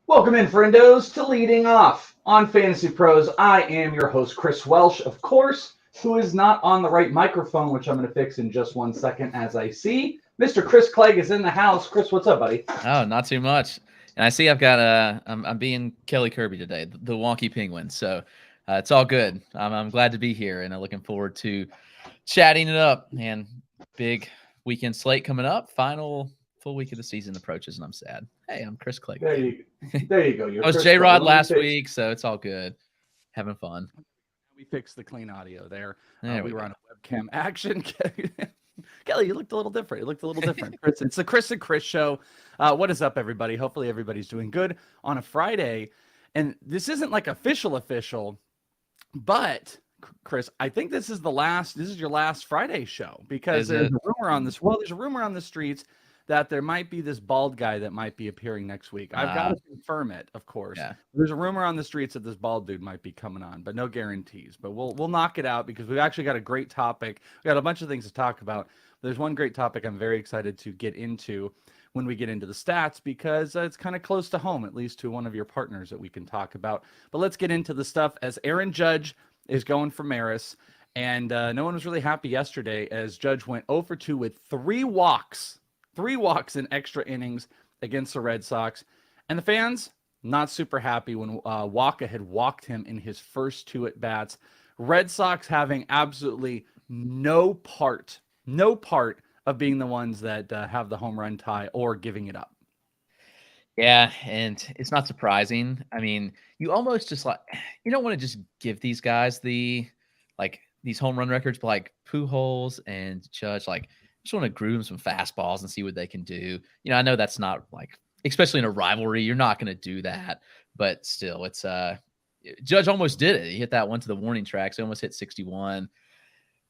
Welcome in, friendos, to Leading Off on Fantasy Pros. I am your host, Chris Welsh, of course, who is not on the right microphone, which I'm going to fix in just 1 second as I see. Mr. Chris Clegg is in the house. Chris, what's up, buddy? Oh, not too much. And I see I've got I'm being Kelly Kirby today, the wonky penguin. So it's all good. I'm glad to be here, and I'm looking forward to chatting it up. And big weekend slate coming up. Final full week of the season approaches, and I'm sad. Hey, I'm Chris Clegg. There you go. You're I was Chris J Rod Clegg. last week, so it's all good. Having fun. We fixed the clean audio there. There we we were go. on a webcam action. Kelly, you looked a little different. Chris, it's the Chris and Chris show. What is up, everybody? Hopefully everybody's doing good on a Friday. And this isn't like official, but Chris, I think this is your last Friday show because there's a rumor on this. Well, there's a rumor on the streets that there might be this bald guy that might be appearing next week. I've got to confirm it, of course. Yeah. There's a rumor on the streets that this bald dude might be coming on, but no guarantees. But we'll knock it out because we've actually got a great topic. We got a bunch of things to talk about. There's one great topic I'm very excited to get into when we get into the stats because it's kind of close to home, at least to one of your partners that we can talk about. But let's get into the stuff as Aaron Judge is going for Maris. And no one was really happy yesterday as Judge went 0 for 2 with 3 walks in extra innings against the Red Sox. And the fans, not super happy when Waka had walked him in his first 2 at-bats. Red Sox having absolutely no part of being the ones that have the home run tie or giving it up. Yeah, and it's not surprising. I mean, you almost just you don't want to just give these guys these home run records, but like Pujols and Judge, just want to groom some fastballs and see what they can do. I know that's not especially in a rivalry, you're not going to do that, but still, it's Judge almost did it. He hit that one to the warning track, so he almost hit 61.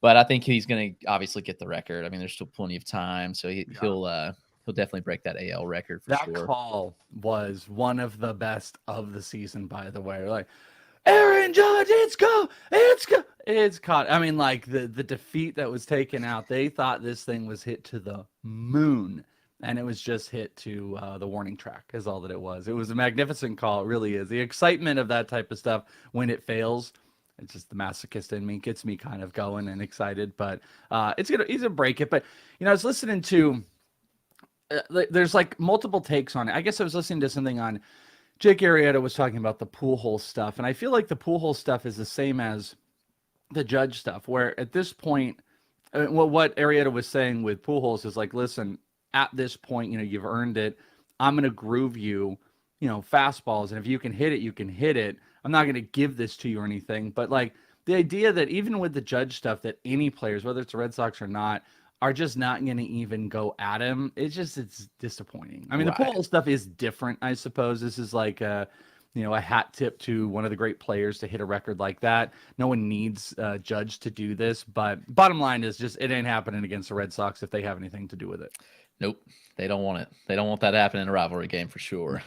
But I think he's going to obviously get the record. I mean, there's still plenty of time, so he'll definitely break that AL record for sure. That call was one of the best of the season, by the way. Like, Aaron Judge, it's caught. I mean, the defeat that was taken out, they thought this thing was hit to the moon, and it was just hit to the warning track is all that it was. It was a magnificent call. It really is. The excitement of that type of stuff when it fails, it's just the masochist in me gets me kind of going and excited, but he's gonna break it. But, I was listening to, there's multiple takes on it. I guess I was listening to something on Jake Arrieta was talking about the Pujols stuff, and I feel like the Pujols stuff is the same as the Judge stuff, where at this point, what Arrieta was saying with Pujols is listen, at this point, you've earned it. I'm going to groove you, fastballs, and if you can hit it, you can hit it. I'm not going to give this to you or anything, but the idea that even with the Judge stuff, that any players, whether it's the Red Sox or not, are just not going to even go at him. It's disappointing. I mean, Right. The Pujols stuff is different, I suppose. This is a hat tip to one of the great players to hit a record like that. No one needs Judge to do this, but bottom line is just it ain't happening against the Red Sox if they have anything to do with it. Nope, they don't want it. They don't want that to happen in a rivalry game for sure.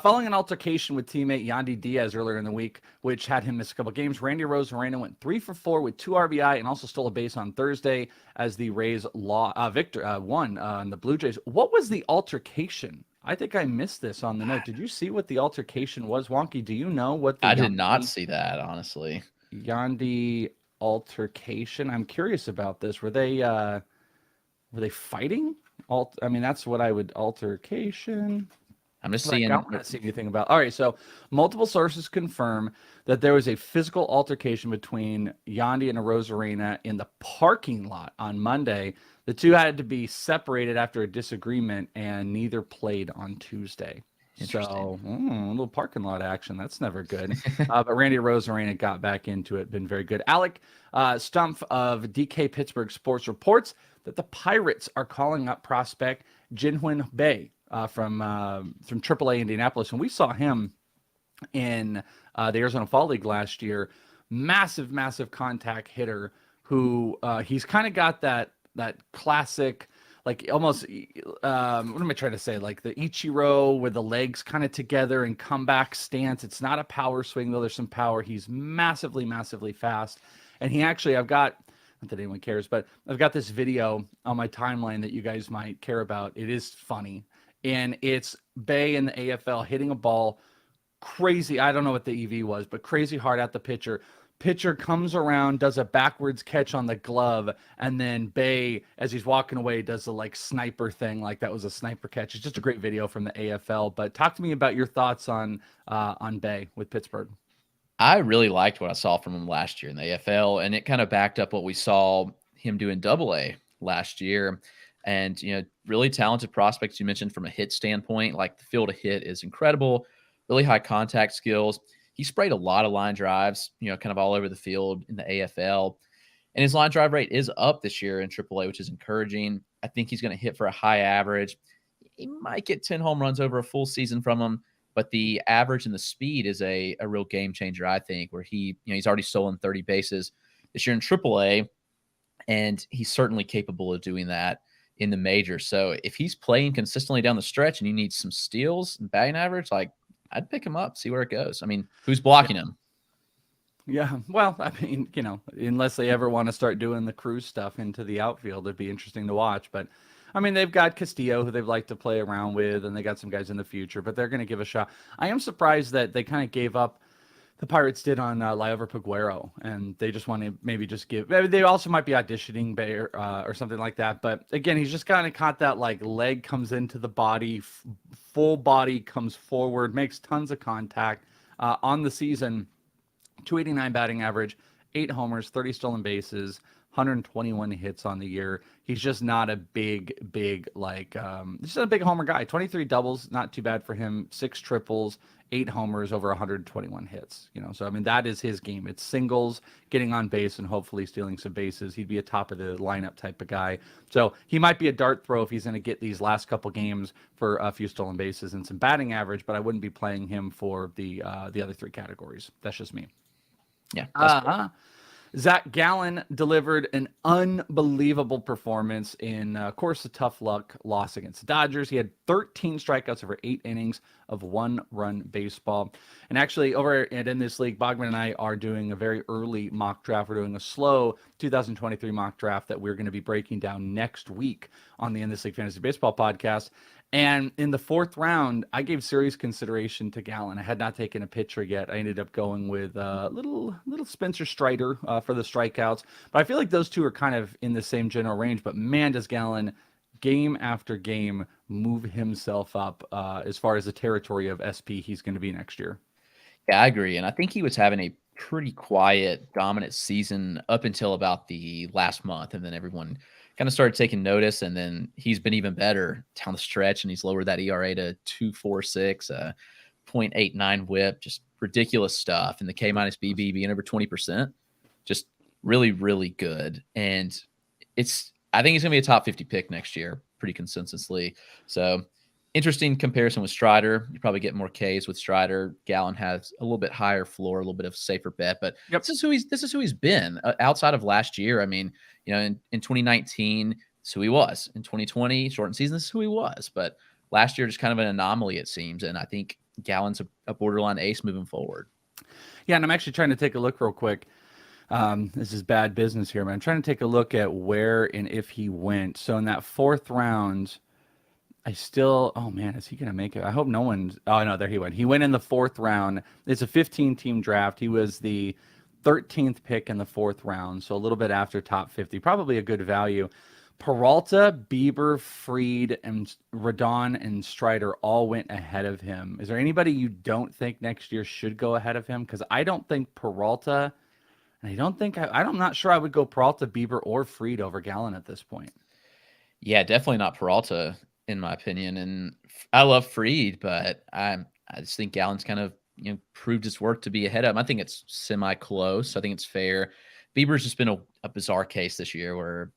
Following an altercation with teammate Yandy Diaz earlier in the week, which had him miss a couple games, Randy Arozarena went 3 for 4 with 2 RBI and also stole a base on Thursday as the Rays won on the Blue Jays. What was the altercation? I think I missed this on the note. Did you see what the altercation was, Wonky? Do you know what? I did not see that, honestly. Yandy altercation. I'm curious about this. Were they fighting? That's what I would altercation. I'm just seeing. I don't see anything about. All right, so multiple sources confirm that there was a physical altercation between Yandy and Arozarena in the parking lot on Monday. The two had to be separated after a disagreement, and neither played on Tuesday. So, a little parking lot action. That's never good. But Randy Arozarena got back into it. Been very good. Alec Stumpf of DK Pittsburgh Sports reports that the Pirates are calling up prospect Jinhwan Bae from AAA Indianapolis, and we saw him in the Arizona Fall League last year. Massive contact hitter who he's kind of got that classic, almost what am I trying to say? Like the Ichiro with the legs kind of together and comeback stance. It's not a power swing though. There's some power. He's massively fast, and he actually not that anyone cares, but I've got this video on my timeline that you guys might care about. It is funny. and it's Bay in the AFL hitting a ball crazy. I don't know what the EV was, but crazy hard at the pitcher. Pitcher comes around, does a backwards catch on the glove, and then Bay, as he's walking away, does a like sniper thing, like that was a sniper catch. It's just a great video from the AFL. But talk to me about your thoughts on Bay with Pittsburgh. I really liked what I saw from him last year in the AFL, and it kind of backed up what we saw him do in AA last year. And, really talented prospects you mentioned from a hit standpoint, like the field to hit is incredible, really high contact skills. He sprayed a lot of line drives, kind of all over the field in the AFL. And his line drive rate is up this year in AAA, which is encouraging. I think he's going to hit for a high average. He might get 10 home runs over a full season from him, but the average and the speed is a real game changer, I think, where he's already stolen 30 bases this year in AAA, and he's certainly capable of doing that in the major. So if he's playing consistently down the stretch and you need some steals and batting average, like I'd pick him up, see where it goes. I mean, who's blocking him? Yeah, well, I mean, unless they ever want to start doing the cruise stuff into the outfield, it'd be interesting to watch. But I mean, they've got Castillo, who they've liked to play around with, and they got some guys in the future, but they're going to give a shot. I am surprised that they kind of gave up. The Pirates did on Liover Peguero, and they just want to maybe just give. They also might be auditioning Bayer or something like that. But again, he's just kind of caught that like leg comes into the body, full body comes forward, makes tons of contact on the season. 289 batting average, 8 homers, 30 stolen bases, 121 hits on the year. He's just not a big like just a big homer guy. 23 doubles, not too bad for him. 6 triples, 8 homers, over 121 hits. So I mean that is his game. It's singles, getting on base, and hopefully stealing some bases. He'd be a top of the lineup type of guy. So he might be a dart throw if he's going to get these last couple games for a few stolen bases and some batting average. But I wouldn't be playing him for the other 3 categories. That's just me. Yeah. Zach Gallen delivered an unbelievable performance in, of course, a tough luck loss against the Dodgers. He had 13 strikeouts over 8 innings of 1-run baseball. And actually, over in this league, Bogman and I are doing a very early mock draft. We're doing a slow 2023 mock draft that we're going to be breaking down next week on the In This League Fantasy Baseball podcast. And in the 4th round, I gave serious consideration to Gallen. I had not taken a pitcher yet. I ended up going with little Spencer Strider for the strikeouts. But I feel like those two are kind of in the same general range. But man, does Gallen game after game move himself up as far as the territory of SP he's going to be next year. Yeah, I agree. And I think he was having a pretty quiet, dominant season up until about the last month. And then everyone kind of started taking notice, and then he's been even better down the stretch, and he's lowered that ERA to 2.46, 0.89 whip, just ridiculous stuff. And the K- BB being over 20%, just really, really good. And I think he's going to be a top 50 pick next year, pretty consistently. So interesting comparison with Strider. You probably get more Ks with Strider. Gallen has a little bit higher floor, a little bit of safer bet, but this is who he's been outside of last year. I mean, in 2019, this is who he was. In 2020, shortened season, this is who he was. But last year, just kind of an anomaly, it seems. And I think Gallen's a borderline ace moving forward. Yeah, and I'm actually trying to take a look real quick. This is bad business here, but I'm trying to take a look at where and if he went. So in that 4th round, oh man, is he going to make it? I hope no one's, oh no, there he went. He went in the 4th round. It's a 15-team draft. He was the 13th pick in the 4th round, so a little bit after top 50. Probably a good value. Peralta, Bieber, Fried, and Rodon and Strider all went ahead of him. Is there anybody you don't think next year should go ahead of him? Because I don't think Peralta, and I'm not sure I would go Peralta, Bieber, or Fried over Gallen at this point. Yeah, definitely not Peralta, in my opinion. And I love Fried, but I just think Gallen's kind of proved his work to be ahead of him. I think it's semi-close. I think it's fair. Bieber's just been a bizarre case this year where,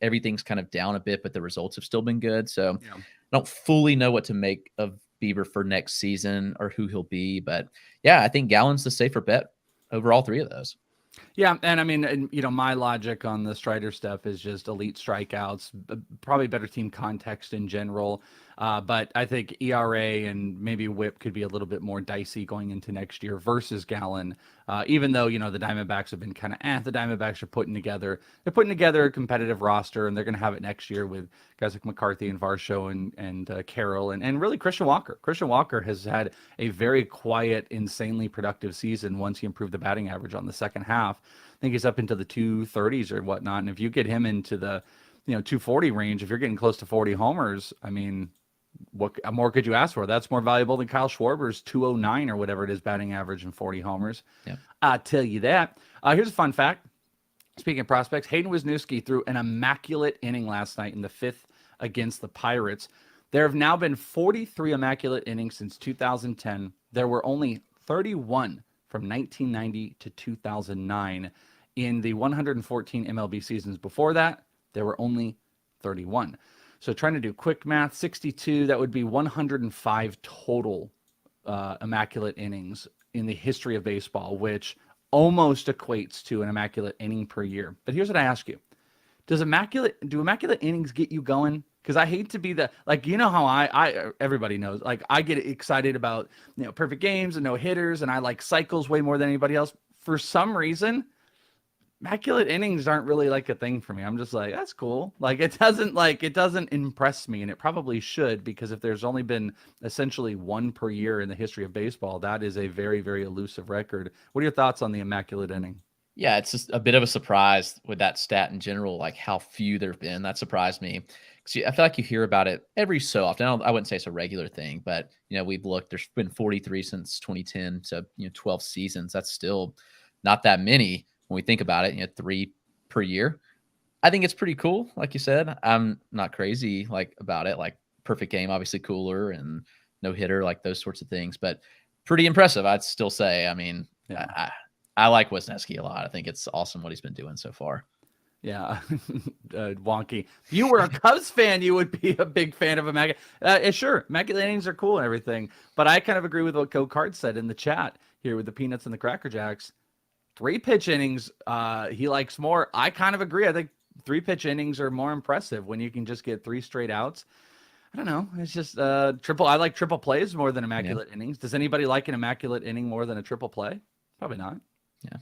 everything's kind of down a bit, but the results have still been good. So I don't fully know what to make of Bieber for next season or who he'll be. But yeah, I think Gallen's the safer bet over all 3 of those. Yeah, and I mean, my logic on the Strider stuff is just elite strikeouts, probably better team context in general. But I think ERA and maybe WHIP could be a little bit more dicey going into next year versus Gallen. Even though the Diamondbacks have been kind of the Diamondbacks are they're putting together a competitive roster, and they're going to have it next year with guys like McCarthy and Varsho and Carroll and really Christian Walker. Christian Walker has had a very quiet, insanely productive season once he improved the batting average on the second half. I think he's up into the 230s or whatnot. And if you get him into the 240 range, if you're getting close to 40 homers, I mean, what more could you ask for? That's more valuable than Kyle Schwarber's 209 or whatever it is batting average and 40 homers. Yep. I'll tell you that. Here's a fun fact. Speaking of prospects, Hayden Wisniewski threw an immaculate inning last night in the 5th against the Pirates. There have now been 43 immaculate innings since 2010. There were only 31 from 1990 to 2009. In the 114 MLB seasons before that, there were only 31. So trying to do quick math, 62, that would be 105 total immaculate innings in the history of baseball, which almost equates to an immaculate inning per year. But here's what I ask you. Do immaculate innings get you going? Because I hate to be how I everybody knows, like I get excited about, perfect games and no hitters, and I like cycles way more than anybody else. For some reason, immaculate innings aren't really like a thing for me. I'm just like, that's cool. It doesn't impress me, and it probably should, because if there's only been essentially one per year in the history of baseball, that is a very, very elusive record. What are your thoughts on the immaculate inning? Yeah, it's just a bit of a surprise with that stat in general, like how few there have been. That surprised me. Because I feel like you hear about it every so often. I wouldn't say it's a regular thing, but we've looked. There's been 43 since 2010, so 12 seasons. That's still not that many when we think about it. 3 per year. I think it's pretty cool. Like you said, I'm not crazy about it. Like perfect game, obviously cooler, and no hitter, like those sorts of things. But pretty impressive, I'd still say. I mean, yeah. I like Wisniewski a lot. I think it's awesome what he's been doing so far. Yeah, wonky. If you were a Cubs fan, you would be a big fan of immaculate. Sure, immaculate innings are cool and everything, but I kind of agree with what Go Card said in the chat here with the Peanuts and the Cracker Jacks. 3-pitch innings, he likes more. I kind of agree. I think 3-pitch innings are more impressive when you can just get 3 straight outs. I don't know. It's just triple. I like triple plays more than immaculate innings. Does anybody like an immaculate inning more than a triple play? Probably not. Yeah.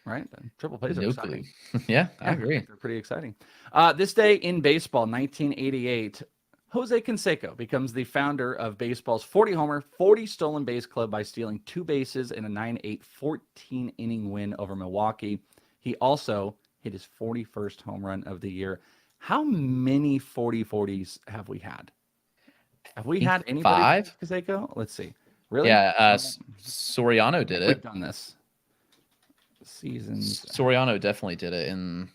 Right? Triple plays are exciting. Yeah, I agree. They're pretty exciting. This day in baseball, 1988, Jose Canseco becomes the founder of baseball's 40-homer, 40 stolen base club by stealing 2 bases in a 9-8 14-inning win over Milwaukee. He also hit his 41st home run of the year. How many 40-40s have we had? Have we had anybody? 5? Canseco? Let's see. Really? Yeah, Soriano did it. We've done this. Seasons. Soriano definitely did it in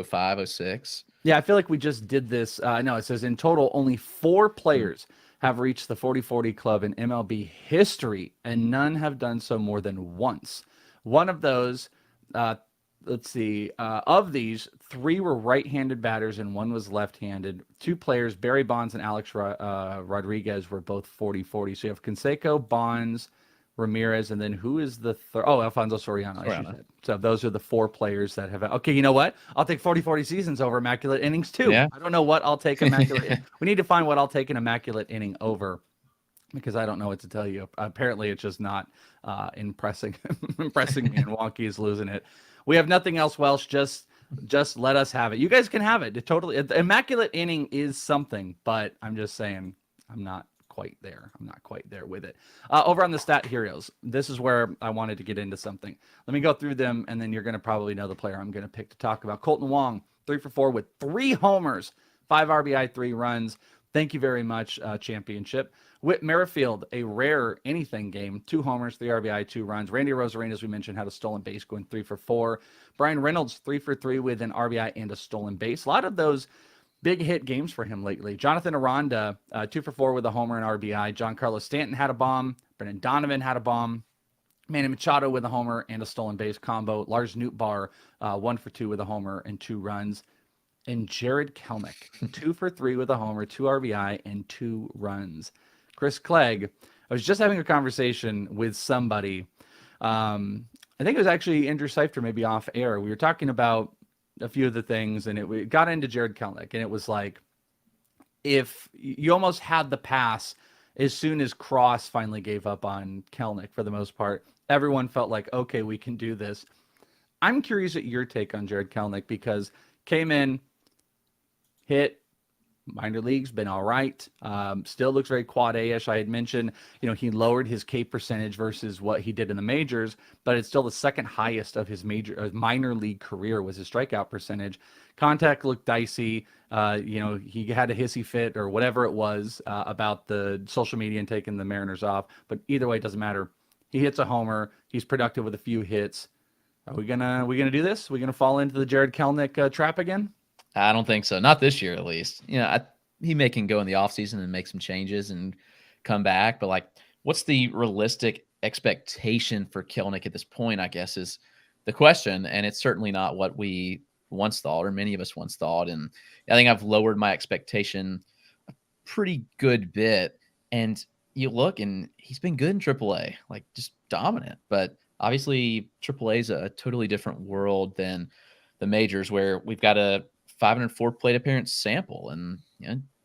05, 06. Yeah, I feel like we just did this. No, it says in total, only 4 players have reached the 40-40 club in MLB history, and none have done so more than once. One of those, let's see, of these, 3 were right-handed batters and 1 was left-handed. 2 players, Barry Bonds and Alex Rodriguez, were both 40-40. So you have Canseco, Bonds, Ramirez, and then who is the third? Oh, Alfonso Soriano. So those are the 4 players that have. Okay, you know what? I'll take 40-40 seasons over immaculate innings too. Yeah. I don't know what I'll take immaculate. We need to find what I'll take an immaculate inning over, because I don't know what to tell you. Apparently, it's just not impressing me, and Wonky is losing it. We have nothing else, Welsh. Just let us have it. You guys can have it. The immaculate inning is something, but I'm just saying I'm not quite there. I'm not quite there with it. Over on the Stat Heroes, this is where I wanted to get into something. Let me go through them, and then you're going to probably know the player I'm going to pick to talk about. Colton Wong, 3 for 4 with 3 homers, 5 RBI, 3 runs. Thank you very much, championship. Whit Merrifield, a rare anything game, 2 homers, 3 RBI, 2 runs. Randy Rosarena, as we mentioned, had a stolen base, going 3 for 4. Brian Reynolds, 3 for 3 with an RBI and a stolen base. A lot of those big hit games for him lately. Jonathan Aranda, 2 for 4 with a homer and RBI. Giancarlo Stanton had a bomb. Brendan Donovan had a bomb. Manny Machado with a homer and a stolen base combo. Lars Nootbaar, 1 for 2 with a homer and 2 runs. And Jared Kelnick, 2 for 3 with a homer, 2 RBI, and 2 runs. Chris Clegg, I was just having a conversation with somebody I think it was actually Andrew Seifter, maybe off air. We were talking about a few of the things, and we got into Jared Kelenic, and it was like, if you almost had the pass as soon as Cross finally gave up on Kelenic for the most part, everyone felt like, okay, we can do this. I'm curious at your take on Jared Kelenic, because came in, hit minor leagues, been all right. Still looks very quad A-ish. I had mentioned, he lowered his K percentage versus what he did in the majors, but it's still the second highest of his minor league career was his strikeout percentage. Contact looked dicey. He had a hissy fit or whatever it was about the social media and taking the Mariners off. But either way, it doesn't matter. He hits a homer. He's productive with a few hits. Are we gonna do this? Are we gonna fall into the Jared Kelenic trap again? I don't think so. Not this year, at least. He can go in the offseason and make some changes and come back. But like, what's the realistic expectation for Kelenic at this point, I guess, is the question. And it's certainly not what we once thought, or many of us once thought. And I think I've lowered my expectation a pretty good bit. And you look, and he's been good in AAA, like just dominant. But obviously, AAA is a totally different world than the majors, where we've got a 504 plate appearance sample and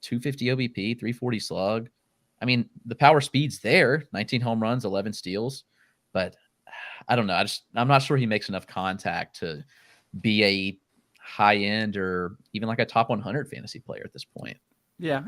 250 OBP, 340 slug. I mean, the power speed's there, 19 home runs, 11 steals, but I don't know. I'm not sure he makes enough contact to be a high end or even like a top 100 fantasy player at this point. Yeah,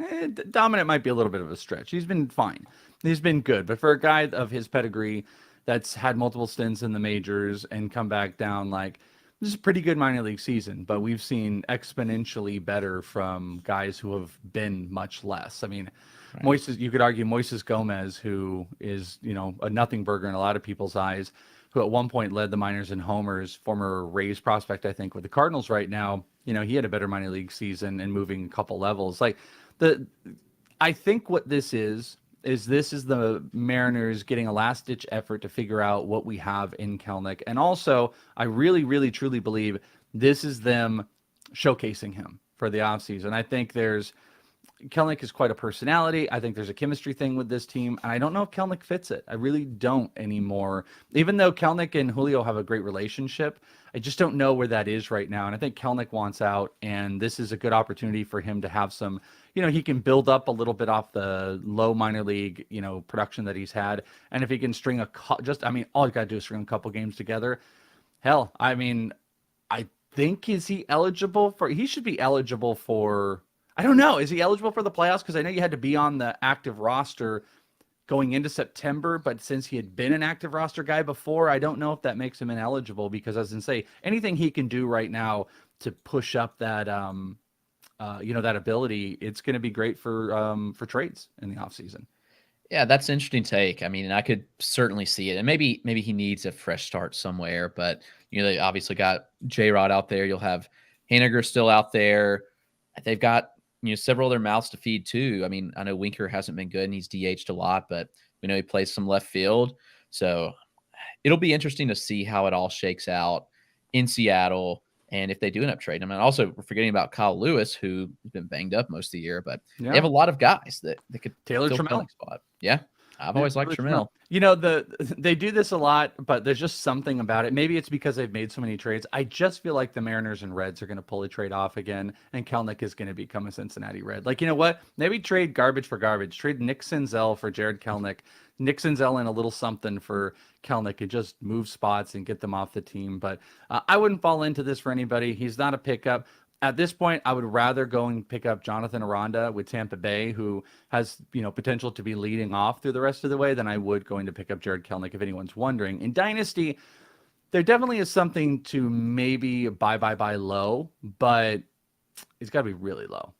dominant might be a little bit of a stretch. He's been fine. He's been good, but for a guy of his pedigree that's had multiple stints in the majors and come back down, like, this is a pretty good minor league season, but we've seen exponentially better from guys who have been much less. I mean, right. Moises, you could argue Moises Gomez, who is, a nothing burger in a lot of people's eyes, who at one point led the minors in homers, former Rays prospect, I think, with the Cardinals right now. He had a better minor league season and moving a couple levels. I think what this is the Mariners getting a last-ditch effort to figure out what we have in Kelenic. And also, I really, really, truly believe this is them showcasing him for the offseason. I think Kelenic is quite a personality. I think there's a chemistry thing with this team, and I don't know if Kelenic fits it. I really don't anymore. Even though Kelenic and Julio have a great relationship, I just don't know where that is right now. And I think Kelenic wants out, and this is a good opportunity for him to have some, he can build up a little bit off the low minor league, production that he's had. And if he can string all you got to do is string a couple games together. Hell, I think he should be eligible for, I don't know. Is he eligible for the playoffs? Because I know you had to be on the active roster going into September, but since he had been an active roster guy before, I don't know if that makes him ineligible, because as I say, anything he can do right now to push up that, that ability, it's going to be great for trades in the offseason. Yeah, that's an interesting take. I mean, I could certainly see it. And maybe he needs a fresh start somewhere, but they obviously got J-Rod out there. You'll have Haniger still out there. They've got several other mouths to feed too. I mean, I know Winker hasn't been good and he's DH'd a lot, but we know he plays some left field. So it'll be interesting to see how it all shakes out in Seattle. And if they do end up trading him. And also, we're forgetting about Kyle Lewis, who has been banged up most of the year, but they have a lot of guys that could Taylor Trammell spot. Yeah. I've always liked Trammell. They do this a lot, but there's just something about it. Maybe it's because they've made so many trades. I just feel like the Mariners and Reds are going to pull a trade off again, and Kelenic is going to become a Cincinnati Red. Like, you know what? Maybe trade garbage for garbage. Trade Nick Senzel for Jared Kelenic. Nick Senzel and a little something for Kelenic, and just move spots and get them off the team. But I wouldn't fall into this for anybody. He's not a pickup. At this point, I would rather go and pick up Jonathan Aranda with Tampa Bay, who has, potential to be leading off through the rest of the way, than I would going to pick up Jared Kelenic, if anyone's wondering. In Dynasty, there definitely is something to maybe buy low, but it's got to be really low.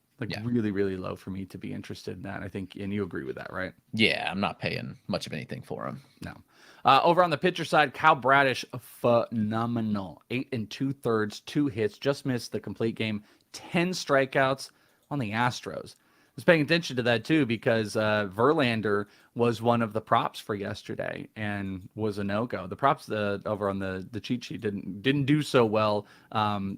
Really, really low for me to be interested in that. I think, and you agree with that, right? Yeah, I'm not paying much of anything for him. No. Over on the pitcher side, Kyle Bradish, phenomenal. 8 2/3, 2 hits, just missed the complete game, 10 strikeouts on the Astros. I was paying attention to that too, because Verlander was one of the props for yesterday and was a no-go. The props over on the cheat sheet didn't do so well,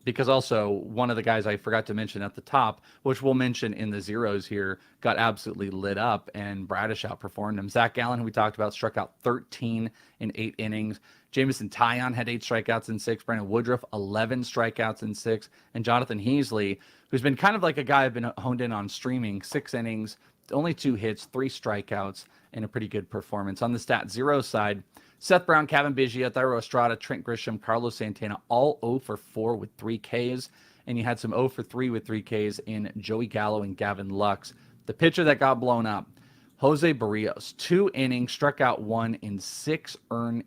because also one of the guys I forgot to mention at the top, which we'll mention in the zeros here, got absolutely lit up, and Bradish outperformed him. Zach Gallen, who we talked about, struck out 13 in 8 innings. Jamison Tyon had 8 strikeouts in 6. Brandon Woodruff, 11 strikeouts in 6. And Jonathan Heasley, who's been kind of like a guy I've been honed in on streaming, 6 innings, only 2 hits, 3 strikeouts, and a pretty good performance. On the stat zero side, Seth Brown, Kevin Biggio, Thairo Estrada, Trent Grisham, Carlos Santana, all 0 for 4 with 3 Ks. And you had some 0 for 3 with 3 Ks in Joey Gallo and Gavin Lux. The pitcher that got blown up, Jose Barrios, 2 innings, struck out 1 in 6 earned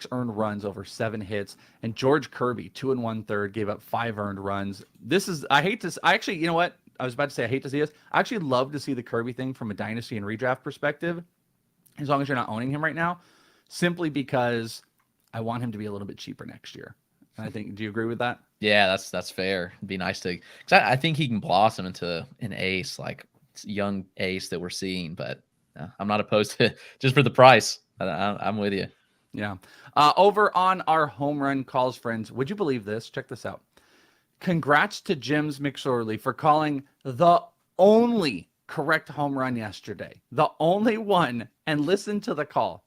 runs over 7 hits. And George Kirby, 2 1/3, gave up 5 earned runs. You know what? I was about to say I hate to see this. I actually love to see the Kirby thing from a dynasty and redraft perspective, as long as you're not owning him right now, simply because I want him to be a little bit cheaper next year. And I think, do you agree with that? Yeah, that's fair. It'd be nice to, because I think he can blossom into an ace, like young ace that we're seeing. But I'm not opposed to it just for the price. I'm with you. Yeah. Over on our home run calls, friends, would you believe this? Check this out. Congrats to Jims McSorley for calling the only correct home run yesterday. The only one. And listen to the call.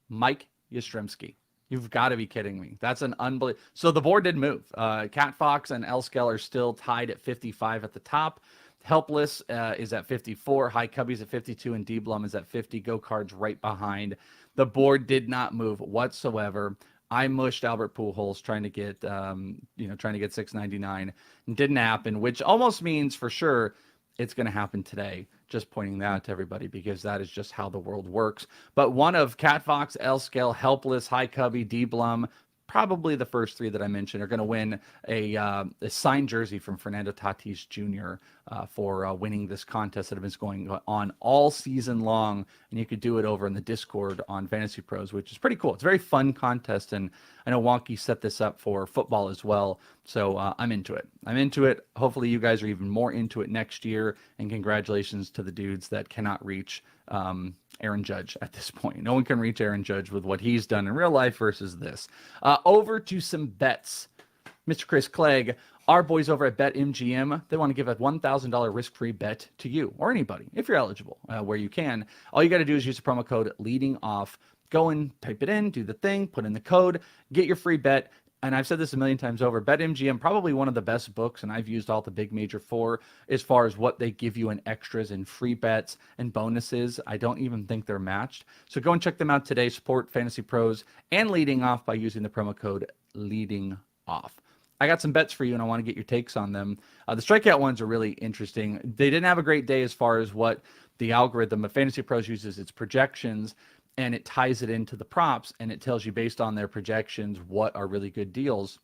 Mike Yastrzemski. You've got to be kidding me. That's an unbelievable. So the board did move. Cat Fox and Elskell are still tied at 55 at the top. Helpless is at 54. High Cubby's at 52. And D Blum is at 50. Go Cards right behind. The board did not move whatsoever. I mushed Albert Pujols trying to get 699, and didn't happen, which almost means for sure it's going to happen today. Just pointing that out to everybody because that is just how the world works. But one of Cat Fox, Elskell, Helpless, High Cubby, D Blum, probably the first 3 that I mentioned, are going to win a signed jersey from Fernando Tatis Jr. For winning this contest that has been going on all season long. And you could do it over in the Discord on Fantasy Pros, which is pretty cool. It's a very fun contest. And I know Wonky set this up for football as well. So I'm into it. Hopefully you guys are even more into it next year. And congratulations to the dudes that cannot reach Aaron Judge at this point. No one can reach Aaron Judge with what he's done in real life versus this. Over to some bets. Mr. Chris Clegg, our boys over at BetMGM, they want to give a $1,000 risk-free bet to you or anybody, if you're eligible, where you can. All you got to do is use the promo code leading off. Go and type it in, do the thing, put in the code, get your free bet. And I've said this a million times over, BetMGM, probably one of the best books, and I've used all the big major 4 as far as what they give you in extras and free bets and bonuses. I don't even think they're matched. So go and check them out today. Support Fantasy Pros and Leading Off by using the promo code Leading Off. I got some bets for you, and I want to get your takes on them. The strikeout ones are really interesting. They didn't have a great day as far as what the algorithm of Fantasy Pros uses its projections, and it ties it into the props, and it tells you based on their projections what are really good deals.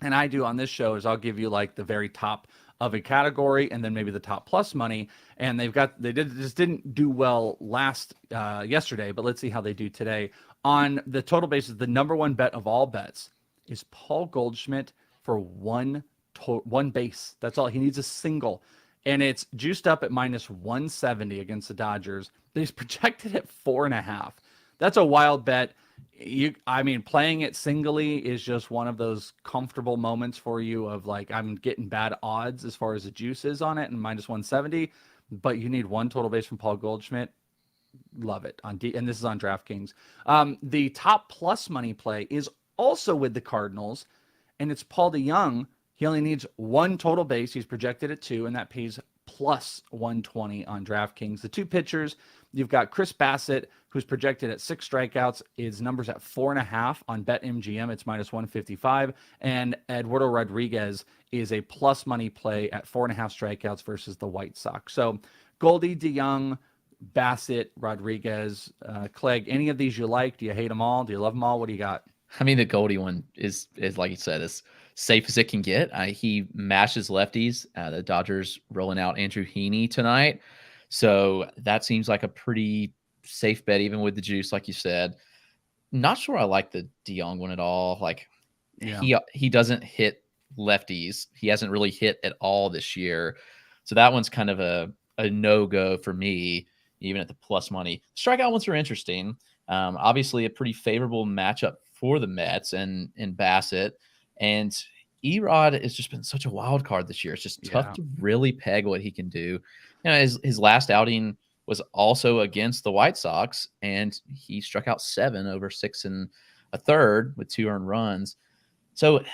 And I do on this show is I'll give you like the very top of a category and then maybe the top plus money. And just didn't do well yesterday, but let's see how they do today. On the total basis, the number 1 bet of all bets is Paul Goldschmidt for one base. That's all. He needs a single. And it's juiced up at minus 170 against the Dodgers. He's projected at 4.5. That's a wild bet. Playing it singly is just one of those comfortable moments for you of like, I'm getting bad odds as far as the juice is on it and minus 170, but you need 1 total base from Paul Goldschmidt. Love it. And this is on DraftKings. The top plus money play is also with the Cardinals, and it's Paul DeJong. He only needs 1 total base. He's projected at 2, and that pays plus 120 on DraftKings. The 2 pitchers, you've got Chris Bassett, who's projected at 6 strikeouts. His number's at 4.5 on BetMGM. It's minus 155. And Eduardo Rodriguez is a plus money play at 4.5 strikeouts versus the White Sox. So Goldie, DeJong, Bassett, Rodriguez, Clegg, any of these you like? Do you hate them all? Do you love them all? What do you got? I mean, the Goldie one is like you said, as safe as it can get. He mashes lefties. The Dodgers rolling out Andrew Heaney tonight. So that seems like a pretty safe bet, even with the juice, like you said. Not sure I like the DeJong one at all. Like, he doesn't hit lefties. He hasn't really hit at all this year. So that one's kind of a no-go for me, even at the plus money. Strikeout ones are interesting. Obviously, a pretty favorable matchup for the Mets and Bassett. And Erod has just been such a wild card this year. It's just tough to really peg what he can do. His last outing was also against the White Sox, and he struck out 7 over 6 a third with 2 earned runs. So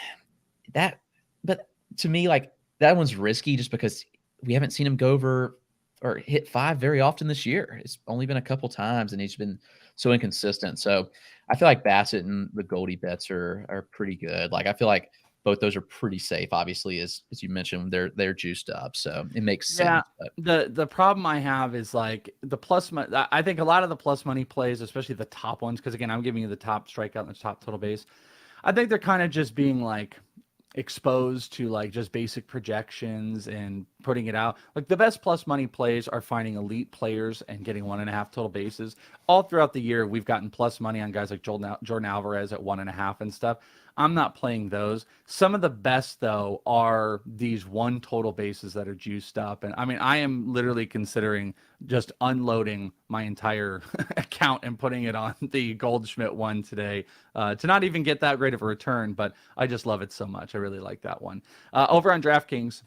but to me, like, that one's risky just because we haven't seen him go over or hit 5 very often this year. It's only been a couple times, and he's been so inconsistent. So I feel like Bassett and the Goldie bets are pretty good. Like, I feel like both those are pretty safe. Obviously, as you mentioned, they're juiced up, so it makes sense. But the problem I have is like the plus money. I think a lot of the plus money plays, especially the top ones, because again, I'm giving you the top strikeout and the top total base. I think they're kind of just being like exposed to like just basic projections and putting it out. Like the best plus money plays are finding elite players and getting 1.5 total bases. All throughout the year, we've gotten plus money on guys like Jordan Alvarez at 1.5 and stuff. I'm not playing those. Some of the best, though, are these 1 total bases that are juiced up. And I mean, I am literally considering just unloading my entire account and putting it on the Goldschmidt one today to not even get that great of a return. But I just love it so much. I really like that one. Over on DraftKings,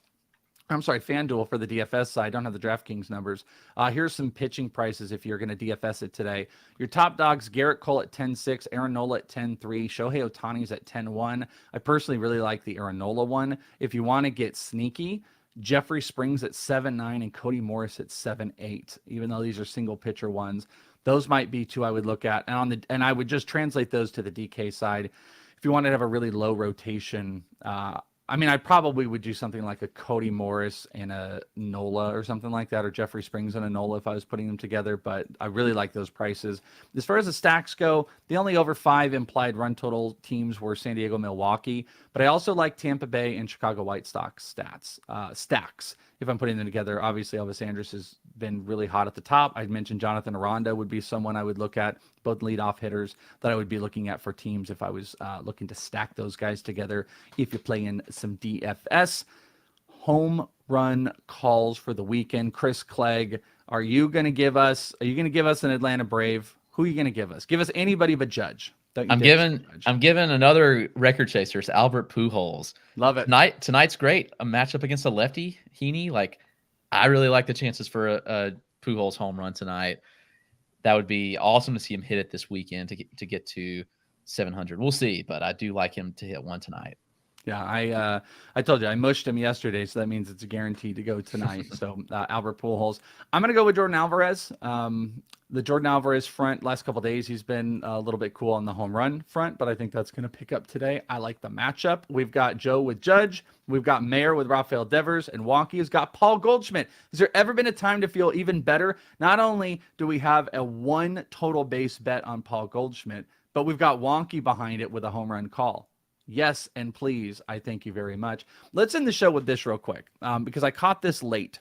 I'm sorry, FanDuel for the DFS side. I don't have the DraftKings numbers. Here's some pitching prices if you're going to DFS it today. Your top dogs, Garrett Cole at 10.6, Aaron Nola at 10.3, Shohei Ohtani's at 10.1. I personally really like the Aaron Nola one. If you want to get sneaky, Jeffrey Springs at 7.9 and Cody Morris at 7.8, even though these are single pitcher ones. Those might be 2 I would look at. And I would just translate those to the DK side. If you want to have a really low rotation, I mean, I probably would do something like a Cody Morris and a Nola or something like that, or Jeffrey Springs and a Nola if I was putting them together, but I really like those prices. As far as the stacks go, the only over 5 implied run total teams were San Diego, Milwaukee, but I also like Tampa Bay and Chicago White Sox stacks. If I'm putting them together, obviously Elvis Andrus has been really hot at the top. I'd mentioned Jonathan Aranda would be someone I would look at, both leadoff hitters that I would be looking at for teams if I was looking to stack those guys together. If you're playing some DFS, home run calls for the weekend. Chris Clegg, are you going to give us an Atlanta Brave? Who are you going to give us? Give us anybody but Judge. I'm giving another record chaser. It's Albert Pujols. Love it. Tonight's great. A matchup against a lefty, Heaney. Like, I really like the chances for a Pujols home run tonight. That would be awesome to see him hit it this weekend to get to 700. We'll see, but I do like him to hit one tonight. Yeah, I told you I mushed him yesterday, so that means it's a guarantee to go tonight. So Albert Pujols. I'm going to go with Jordan Alvarez. The Jordan Alvarez front, last couple of days, he's been a little bit cool on the home run front, but I think that's going to pick up today. I like the matchup. We've got Joe with Judge. We've got Mayer with Rafael Devers, and Wonky has got Paul Goldschmidt. Has there ever been a time to feel even better? Not only do we have a 1 total base bet on Paul Goldschmidt, but we've got Wonky behind it with a home run call. Yes, and please, I thank you very much. Let's end the show with this real quick because I caught this late.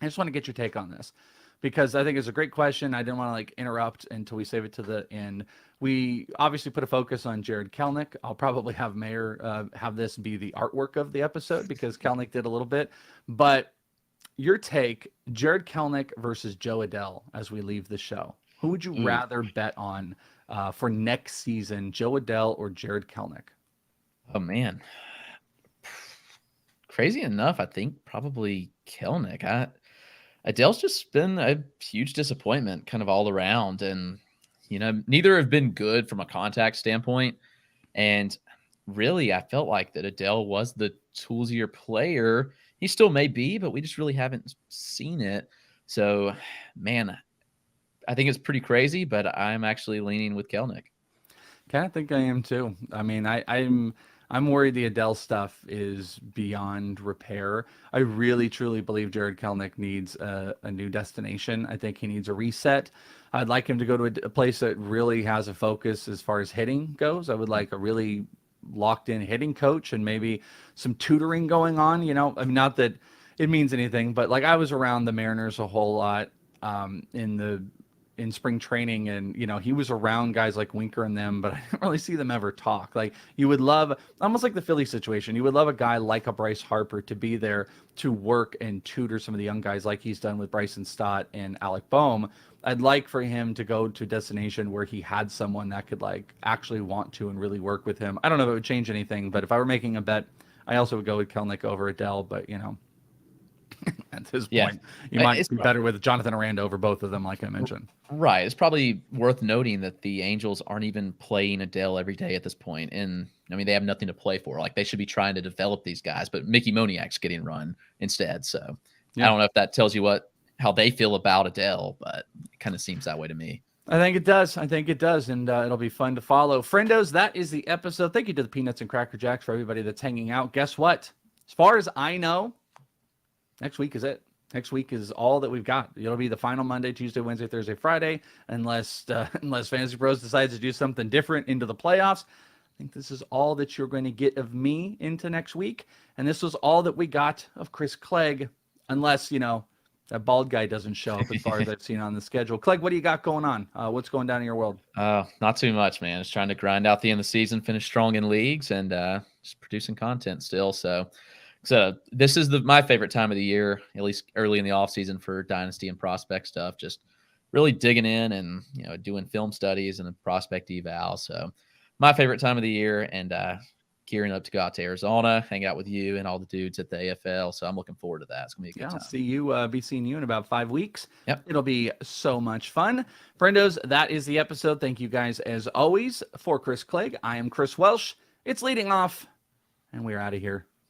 I just want to get your take on this because I think it's a great question. I didn't want to interrupt until we save it to the end. We obviously put a focus on Jared Kelenic. I'll probably have Mayer have this be the artwork of the episode because Kelenic did a little bit. But your take, Jared Kelenic versus Joe Adell as we leave the show. Who would you rather bet on for next season, Joe Adell or Jared Kelenic? Oh, man. Crazy enough, I think probably Kelenic. Adele's just been a huge disappointment kind of all around. And, neither have been good from a contact standpoint. And really, I felt like that Adele was the toolsier player. He still may be, but we just really haven't seen it. So, man, I think it's pretty crazy, but I'm actually leaning with Kelenic. I think I am too. I mean, I'm worried the Adele stuff is beyond repair. I really, truly believe Jared Kelenic needs a new destination. I think he needs a reset. I'd like him to go to a place that really has a focus as far as hitting goes. I would like a really locked in hitting coach and maybe some tutoring going on. I mean, not that it means anything, but like I was around the Mariners a whole lot in spring training, and he was around guys like Winker and them, but I didn't really see them ever talk. Like, you would love, almost like the Philly situation, you would love a guy like a Bryce Harper to be there to work and tutor some of the young guys like he's done with Bryson Stott and Alec Boehm. I'd like for him to go to a destination where he had someone that could like actually want to and really work with him. I don't know if it would change anything, but if I were making a bet, I also would go with Kelenic over Adele, but At this Yeah. point, you might It's be better with Jonathan Aranda over both of them, like I mentioned. right. It's probably worth noting that the Angels aren't even playing Adele every day at this point. And I mean, they have nothing to play for. Like they should be trying to develop these guys, but Mickey Moniak's getting run instead. So Yeah. I don't know if that tells you how they feel about Adele, but it kind of seems that way to me. I think it does. And it'll be fun to follow. Friendos, that is the episode. Thank you to the Peanuts and Cracker Jacks for everybody that's hanging out. Guess what? As far as I know, next week is it. Next week is all that we've got. It'll be the final Monday, Tuesday, Wednesday, Thursday, Friday, unless Fantasy Pros decides to do something different into the playoffs. I think this is all that you're going to get of me into next week. And this was all that we got of Chris Clegg, unless, that bald guy doesnjust show up as far as I've seen on the schedule. Clegg, what do you got going on? What's going down in your world? Not too much, man. Just trying to grind out the end of the season, finish strong in leagues, and just producing content still. So this is my favorite time of the year, at least early in the off season for dynasty and prospect stuff. Just really digging in and doing film studies and a prospect eval. So my favorite time of the year, and gearing up to go out to Arizona, hang out with you and all the dudes at the AFL. So I'm looking forward to that. It's gonna be a good time. I'll be seeing you in about 5 weeks. Yep. It'll be so much fun. Friendos, that is the episode. Thank you guys as always. For Chris Clegg, I am Chris Welsh. It's leading off, and we're out of here.